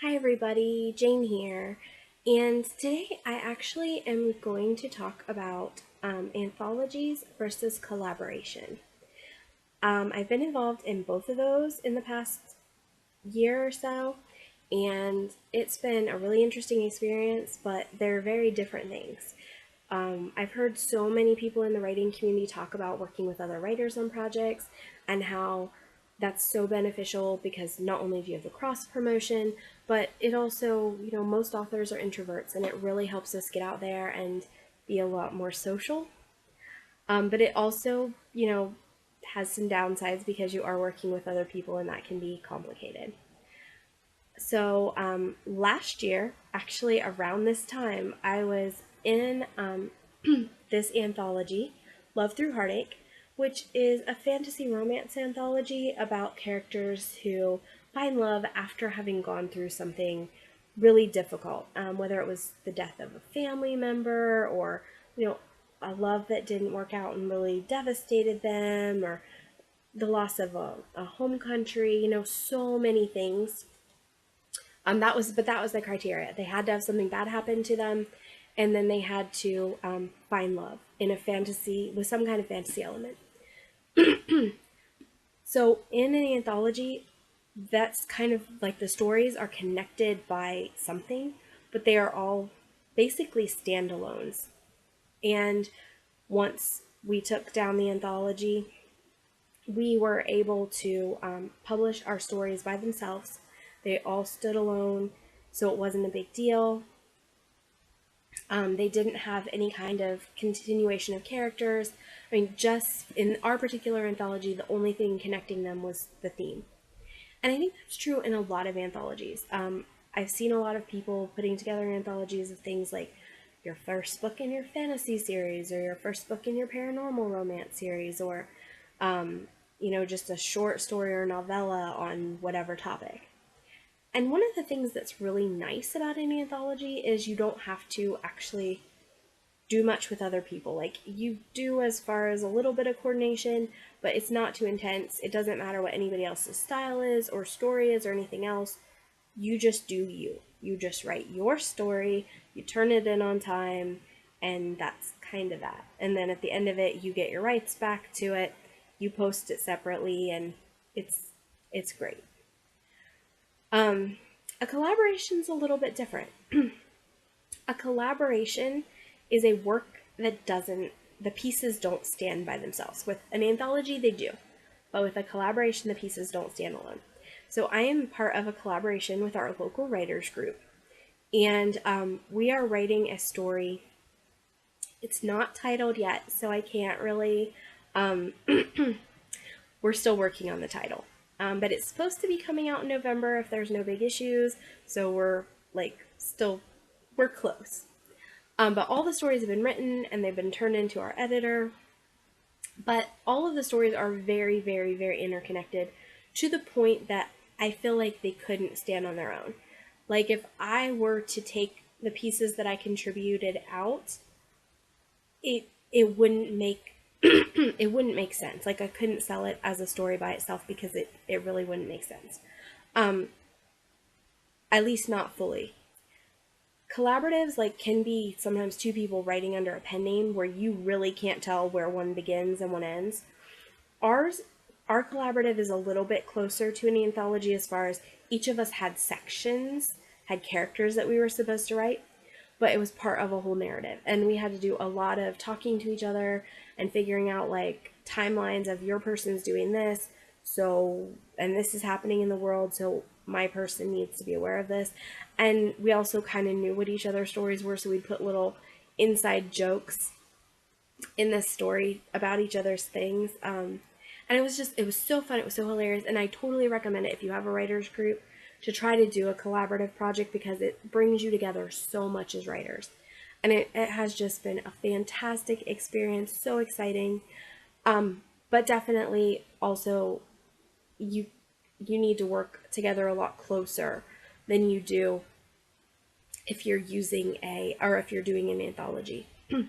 Hi everybody, Jane here, and today I actually am going to talk about anthologies versus collaboration. I've been involved in both of those in the past year or so, and it's been a really interesting experience, but they're very different things. I've heard so many people in the writing community talk about working with other writers on projects and how that's so beneficial because not only do you have the cross promotion, but it also, most authors are introverts and it really helps us get out there and be a lot more social. But it also, has some downsides because you are working with other people and that can be complicated. So last year, actually around this time, I was in this anthology, Love Through Heartache, which is a fantasy romance anthology about characters who find love after having gone through something really difficult, whether it was the death of a family member or, a love that didn't work out and really devastated them, or the loss of a home country, so many things. That was the criteria. They had to have something bad happen to them, and then they had to find love in a fantasy with some kind of fantasy element. So in an anthology, that's kind of like the stories are connected by something, but they are all basically standalones. And once we took down the anthology, we were able to publish our stories by themselves. They all stood alone, so it wasn't a big deal. They didn't have any kind of continuation of characters. I mean, just in our particular anthology, the only thing connecting them was the theme. And I think that's true in a lot of anthologies. I've seen a lot of people putting together anthologies of things like your first book in your fantasy series, or your first book in your paranormal romance series, or just a short story or novella on whatever topic. And one of the things that's really nice about an anthology is you don't have to actually do much with other people. Like, you do as far as a little bit of coordination, but it's not too intense. It doesn't matter what anybody else's style is or story is or anything else. You just do you. You just write your story, you turn it in on time, and that's kind of that. And then at the end of it, you get your rights back to it, you post it separately, and it's great. A collaboration's a little bit different. A collaboration is a work that the pieces don't stand by themselves. With an anthology, they do. But with a collaboration, the pieces don't stand alone. So I am part of a collaboration with our local writers group. And we are writing a story. It's not titled yet, so I can't really... we're still working on the title. But it's supposed to be coming out in November if there's no big issues. So we're close. But all the stories have been written and they've been turned into our editor. But all of the stories are very, very, very interconnected to the point that I feel like they couldn't stand on their own. Like, if I were to take the pieces that I contributed out, it wouldn't make it wouldn't make sense. Like, I couldn't sell it as a story by itself because it really wouldn't make sense. At least not fully. Collaboratives can be sometimes two people writing under a pen name where you really can't tell where one begins and one ends. Our collaborative is a little bit closer to an anthology as far as each of us had sections, had characters that we were supposed to write, but it was part of a whole narrative. And we had to do a lot of talking to each other and figuring out timelines of your person's doing this, and this is happening in the world, so my person needs to be aware of this. And we also kind of knew what each other's stories were, so we'd put little inside jokes in this story about each other's things. And it was so fun. It was so hilarious. And I totally recommend it if you have a writer's group to try to do a collaborative project because it brings you together so much as writers. And it has just been a fantastic experience, so exciting. But definitely also you need to work together a lot closer than you do if you're if you're doing an anthology. And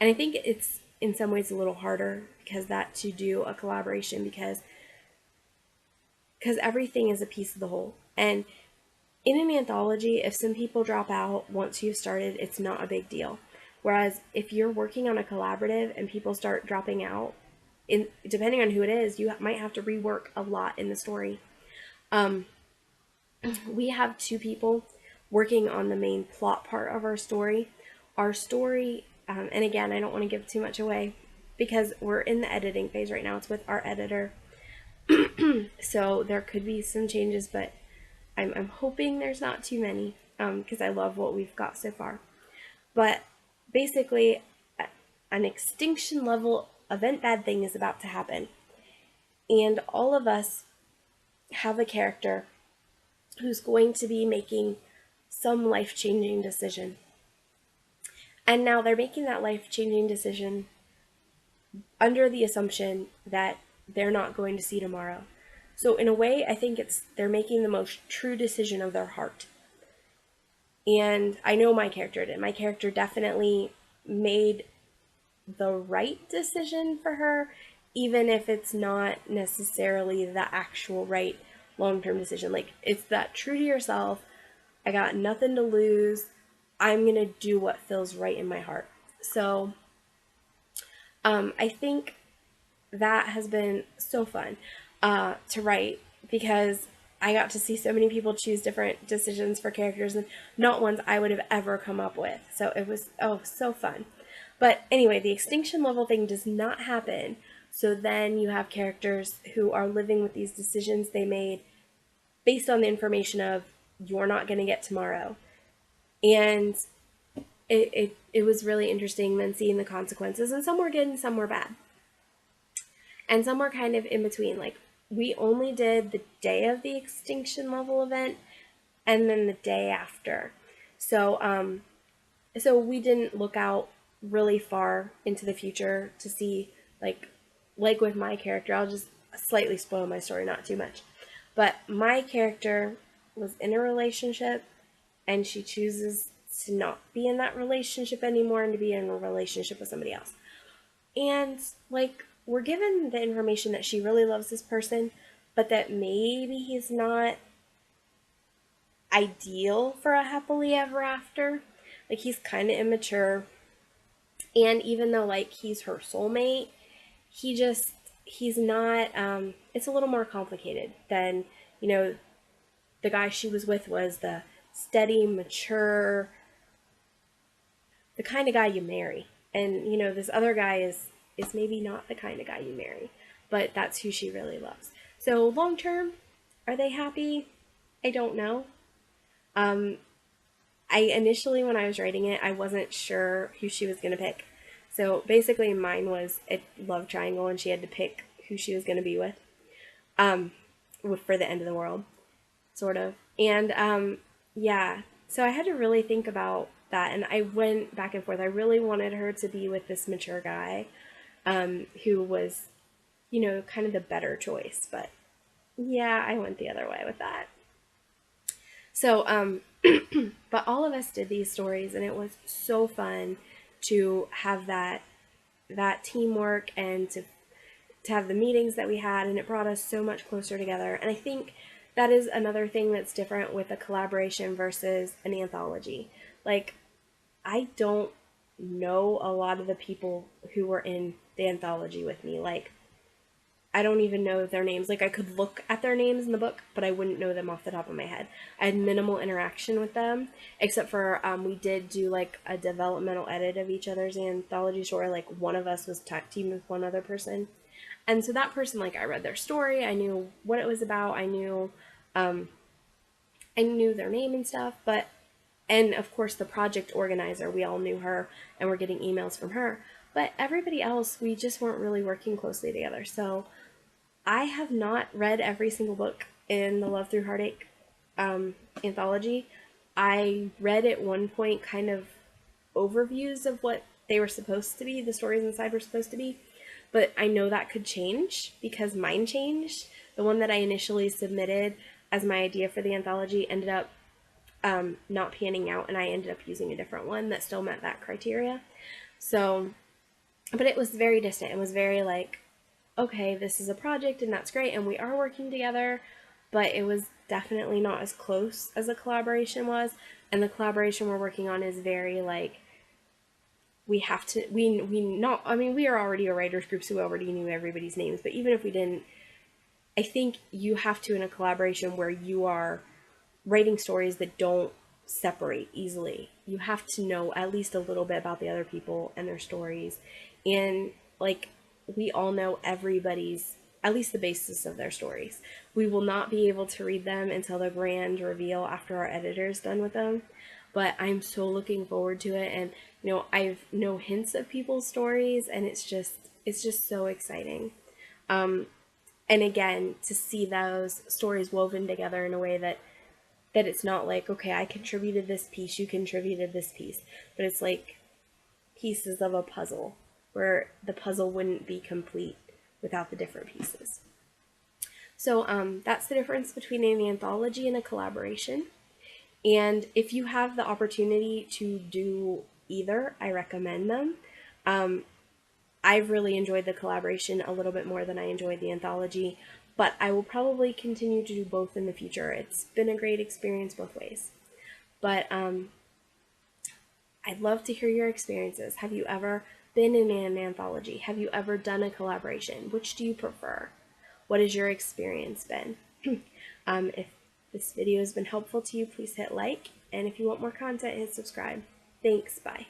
I think it's in some ways a little harder to do a collaboration because everything is a piece of the whole. And In an anthology, if some people drop out once you've started, it's not a big deal. Whereas if you're working on a collaborative and people start dropping out, depending on who it is, you might have to rework a lot in the story. Um, we have two people working on the main plot part of our story. Our story, and again, I don't want to give too much away because we're in the editing phase right now. It's with our editor. So there could be some changes, but I'm hoping there's not too many because I love what we've got so far. But basically, an extinction level event bad thing is about to happen. And all of us have a character who's going to be making some life changing decision. And now they're making that life changing decision under the assumption that they're not going to see tomorrow. So in a way, I think they're making the most true decision of their heart. And I know my character did. My character definitely made the right decision for her, even if it's not necessarily the actual right long-term decision. Like, it's that true to yourself. I got nothing to lose. I'm going to do what feels right in my heart. So I think that has been so fun to write because I got to see so many people choose different decisions for characters and not ones I would have ever come up with. So it was, so fun. But anyway, the extinction level thing does not happen. So then you have characters who are living with these decisions they made based on the information of you're not going to get tomorrow. And it was really interesting then seeing the consequences. And some were good and some were bad. And some were kind of in between. Like, we only did the day of the extinction level event and then the day after. So so we didn't look out really far into the future to see, like with my character, I'll just slightly spoil my story, not too much. But my character was in a relationship and she chooses to not be in that relationship anymore and to be in a relationship with somebody else. And like, we're given the information that she really loves this person, but that maybe he's not ideal for a happily ever after. Like, he's kind of immature. And even though, like, he's her soulmate, he's not, it's a little more complicated than, the guy she was with was the steady, mature, the kind of guy you marry. And, this other guy is maybe not the kind of guy you marry, but that's who she really loves. So long term, are they happy? I don't know. I initially, when I was writing it, I wasn't sure who she was going to pick. So basically, mine was a love triangle, and she had to pick who she was going to be with, for the end of the world, sort of. And yeah, so I had to really think about that, and I went back and forth. I really wanted her to be with this mature guy, who was, kind of the better choice. But yeah, I went the other way with that. So, but all of us did these stories, and it was so fun to have that teamwork and to have the meetings that we had, and it brought us so much closer together. And I think that is another thing that's different with a collaboration versus an anthology. Like, I don't know a lot of the people who were in the anthology with me. Like, I don't even know their names. Like, I could look at their names in the book, but I wouldn't know them off the top of my head. I had minimal interaction with them, except for we did do like a developmental edit of each other's anthology story. Like, one of us was tag teamed with one other person, and so that person, like, I read their story, I knew what it was about, I knew their name and stuff, and of course the project organizer, we all knew her, and we're getting emails from her. But everybody else, we just weren't really working closely together. So I have not read every single book in the Love Through Heartache anthology. I read at one point kind of overviews of what they were supposed to be, the stories inside were supposed to be, but I know that could change because mine changed. The one that I initially submitted as my idea for the anthology ended up not panning out, and I ended up using a different one that still met that criteria. So, but it was very distant. It was very like, okay, this is a project and that's great and we are working together, but it was definitely not as close as a collaboration was, and the collaboration we're working on is very like, we have to, we not, I mean, we are already a writers group, so we already knew everybody's names, but even if we didn't, I think you have to, in a collaboration where you are writing stories that don't separate easily, you have to know at least a little bit about the other people and their stories. And like, we all know everybody's, at least the basis of their stories. We will not be able to read them until the grand reveal after our editor's done with them. But I'm so looking forward to it. And I've no hints of people's stories, and it's just so exciting. And again, to see those stories woven together in a way that it's not like, okay, I contributed this piece, you contributed this piece, but it's like pieces of a puzzle where the puzzle wouldn't be complete without the different pieces. So that's the difference between an anthology and a collaboration. And if you have the opportunity to do either, I recommend them. I've really enjoyed the collaboration a little bit more than I enjoyed the anthology, but I will probably continue to do both in the future. It's been a great experience both ways. But I'd love to hear your experiences. Have you ever been in an anthology? Have you ever done a collaboration? Which do you prefer? What has your experience been? If this video has been helpful to you, please hit like. And if you want more content, hit subscribe. Thanks. Bye.